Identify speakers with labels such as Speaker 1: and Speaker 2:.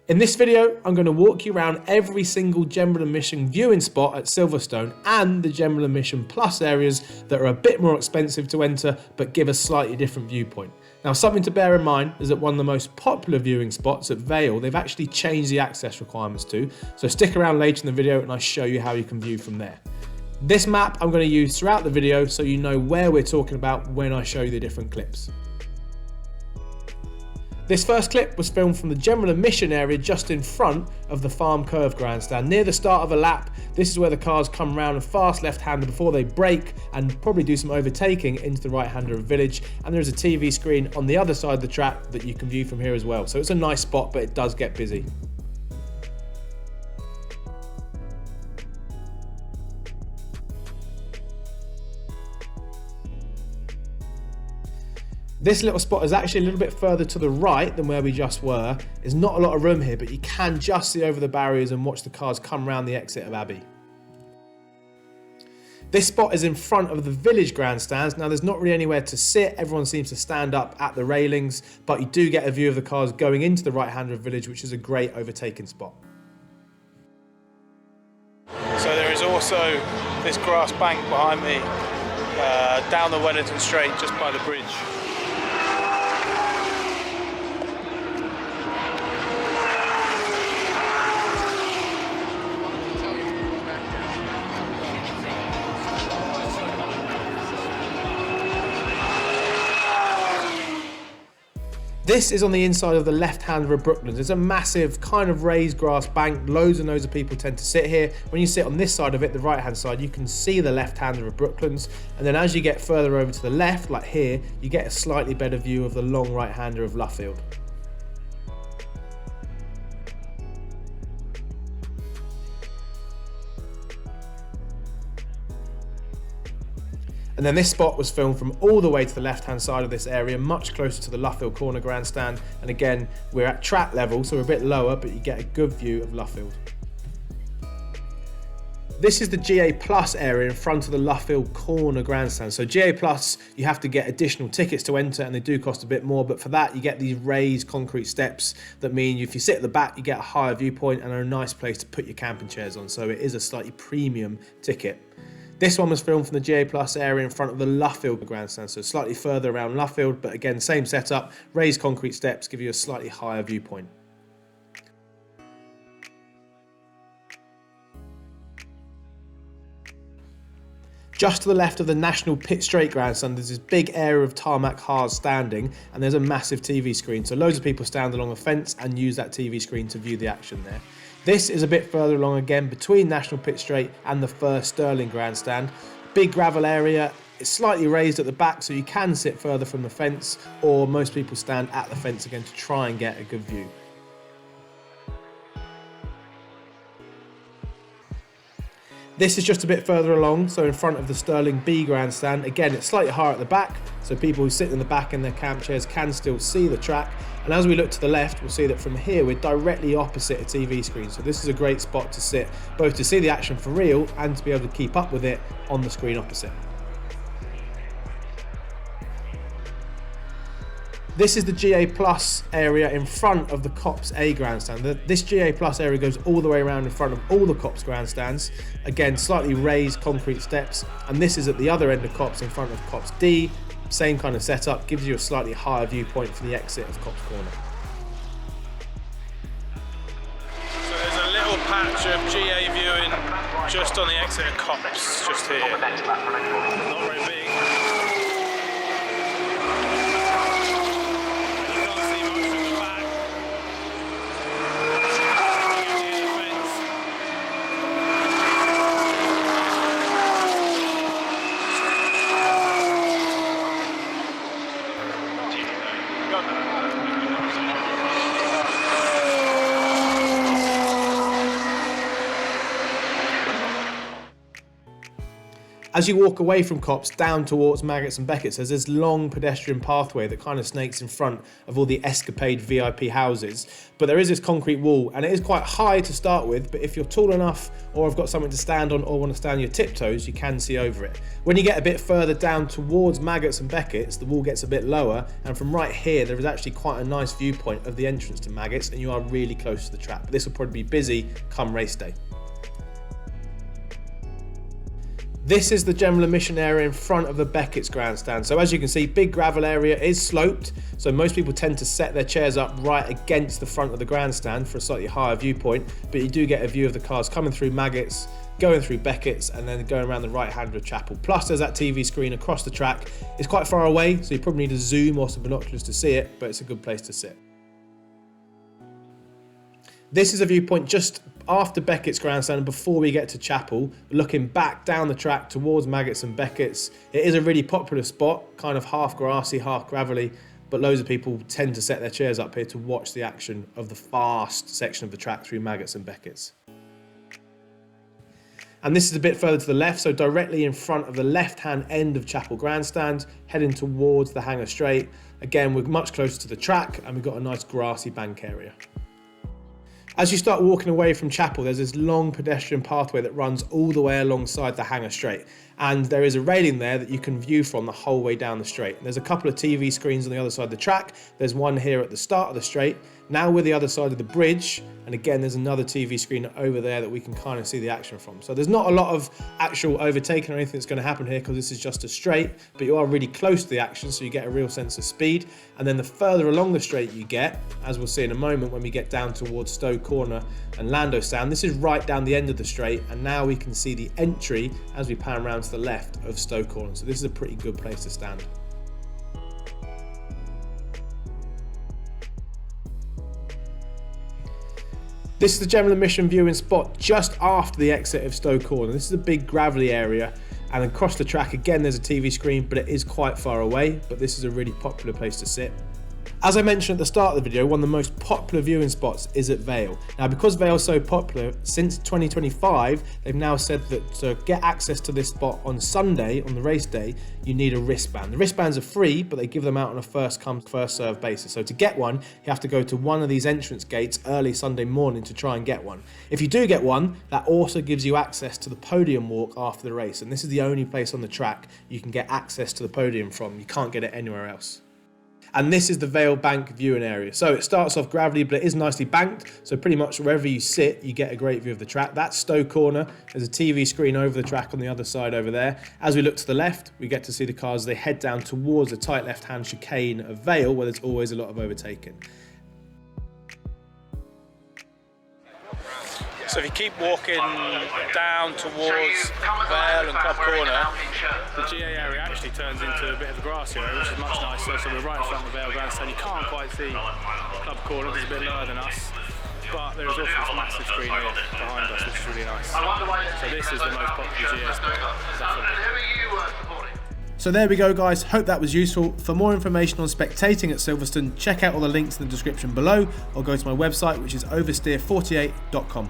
Speaker 1: In this video, I'm going to walk you around every single general admission viewing spot at Silverstone and the general admission plus areas that are a bit more expensive to enter but give a slightly different viewpoint. Now, something to bear in mind is that one of the most popular viewing spots at Vale, they've actually changed the access requirements to, so stick around later in the video and I'll show you how you can view from there. This map I'm going to use throughout the video so you know where we're talking about when I show you the different clips. This first clip was filmed from the general admission area just in front of the farm curve grandstand. Near the start of a lap, this is where the cars come round a fast left-hander before they brake and probably do some overtaking into the right-hander of Village. And there is a TV screen on the other side of the track that you can view from here as well. So it's a nice spot, but it does get busy. This little spot is actually a little bit further to the right than where we just were. There's not a lot of room here, but you can just see over the barriers and watch the cars come round the exit of Abbey. This spot is in front of the Village grandstands. Now, there's not really anywhere to sit. Everyone seems to stand up at the railings, but you do get a view of the cars going into the right-hander of Village, which is a great overtaking spot.
Speaker 2: So there is also this grass bank behind me, down the Wellington Straight, just by the bridge.
Speaker 1: This is on the inside of the left-hander of Brooklands. It's a massive kind of raised grass bank. Loads and loads of people tend to sit here. When you sit on this side of it, the right-hand side, you can see the left-hander of Brooklands. And then as you get further over to the left, like here, you get a slightly better view of the long right-hander of Luffield. And then this spot was filmed from all the way to the left-hand side of this area, much closer to the Luffield corner grandstand. And again, we're at track level, so we're a bit lower, but you get a good view of Luffield. This is the GA Plus area in front of the Luffield corner grandstand. So GA Plus, you have to get additional tickets to enter, and they do cost a bit more, but for that, you get these raised concrete steps that mean if you sit at the back, you get a higher viewpoint and a nice place to put your camping chairs on. So it is a slightly premium ticket. This one was filmed from the GA Plus area in front of the Luffield grandstand, so slightly further around Luffield, but again, same setup, raised concrete steps give you a slightly higher viewpoint. Just to the left of the National Pit Straight grandstand, there's this big area of tarmac hard standing, and there's a massive TV screen, so loads of people stand along a fence and use that TV screen to view the action there. This is a bit further along again between National Pit Straight and the first Stirling grandstand. Big gravel area, it's slightly raised at the back so you can sit further from the fence, or most people stand at the fence again to try and get a good view. This is just a bit further along, so in front of the Stirling B grandstand. Again, it's slightly higher at the back, so people who sit in the back in their camp chairs can still see the track. And as we look to the left, we'll see that from here, we're directly opposite a TV screen. So this is a great spot to sit, both to see the action for real and to be able to keep up with it on the screen opposite. This is the GA Plus area in front of the Copse A grandstand. This GA Plus area goes all the way around in front of all the Copse grandstands. Again, slightly raised concrete steps. And this is at the other end of Copse in front of Copse D. Same kind of setup, gives you a slightly higher viewpoint for the exit of Copse Corner.
Speaker 2: So there's a little patch of GA viewing just on the exit of Copse, just here. Not very big.
Speaker 1: As you walk away from Copse down towards Maggots and Becketts, there's this long pedestrian pathway that kind of snakes in front of all the Escapade VIP houses. But there is this concrete wall, and it is quite high to start with, but if you're tall enough or have got something to stand on or want to stand on your tiptoes, you can see over it. When you get a bit further down towards Maggots and Becketts, the wall gets a bit lower, and from right here there is actually quite a nice viewpoint of the entrance to Maggots, and you are really close to the track. But this will probably be busy come race day. This is the general admission area in front of the Becketts grandstand. So as you can see, big gravel area is sloped. So most people tend to set their chairs up right against the front of the grandstand for a slightly higher viewpoint. But you do get a view of the cars coming through Maggots, going through Becketts, and then going around the right hand of Chapel. Plus there's that TV screen across the track. It's quite far away, so you probably need a zoom or some binoculars to see it, but it's a good place to sit. This is a viewpoint just after Becketts grandstand and before we get to Chapel, looking back down the track towards Maggots and Becketts. It is a really popular spot, kind of half grassy, half gravelly, but loads of people tend to set their chairs up here to watch the action of the fast section of the track through Maggots and Becketts. And this is a bit further to the left, so directly in front of the left-hand end of Chapel grandstand, heading towards the Hangar straight. Again, we're much closer to the track and we've got a nice grassy bank area. As you start walking away from Chapel, there's this long pedestrian pathway that runs all the way alongside the Hangar straight. And there is a railing there that you can view from the whole way down the straight. There's a couple of TV screens on the other side of the track. There's one here at the start of the straight. Now we're the other side of the bridge. And again, there's another TV screen over there that we can kind of see the action from. So there's not a lot of actual overtaking or anything that's going to happen here because this is just a straight, but you are really close to the action, so you get a real sense of speed. And then the further along the straight you get, as we'll see in a moment when we get down towards Stowe Corner and Lando Stand, this is right down the end of the straight, and now we can see the entry as we pan around to the left of Stowe Corner. So this is a pretty good place to stand. This is the general admission viewing spot just after the exit of Stowe Corner. This is a big gravelly area, and across the track again there's a TV screen, but it is quite far away, but this is a really popular place to sit. As I mentioned at the start of the video, one of the most popular viewing spots is at Vale. Now, because Vale is so popular, since 2025, they've now said that to get access to this spot on Sunday, on the race day, you need a wristband. The wristbands are free, but they give them out on a first come, first serve basis. So to get one, you have to go to one of these entrance gates early Sunday morning to try and get one. If you do get one, that also gives you access to the podium walk after the race. And this is the only place on the track you can get access to the podium from. You can't get it anywhere else. And this is the Vale Bank viewing area. So it starts off gravelly, but it is nicely banked. So pretty much wherever you sit, you get a great view of the track. That's Stowe Corner. There's a TV screen over the track on the other side over there. As we look to the left, we get to see the cars as they head down towards the tight left-hand chicane of Vale, where there's always a lot of overtaking.
Speaker 2: So if you keep walking down towards Vale and Club Corner, the GA area actually turns into a bit of a grassy area, which is much nicer. So we're right in front of the Vale grandstand. You can't quite see Club Corner, it's a bit lower than us. But there is also this massive screen here behind us, which is really nice. So this is the most popular GA spot, definitely.
Speaker 1: So there we go, guys. Hope that was useful. For more information on spectating at Silverstone, check out all the links in the description below, or go to my website, which is oversteer48.com.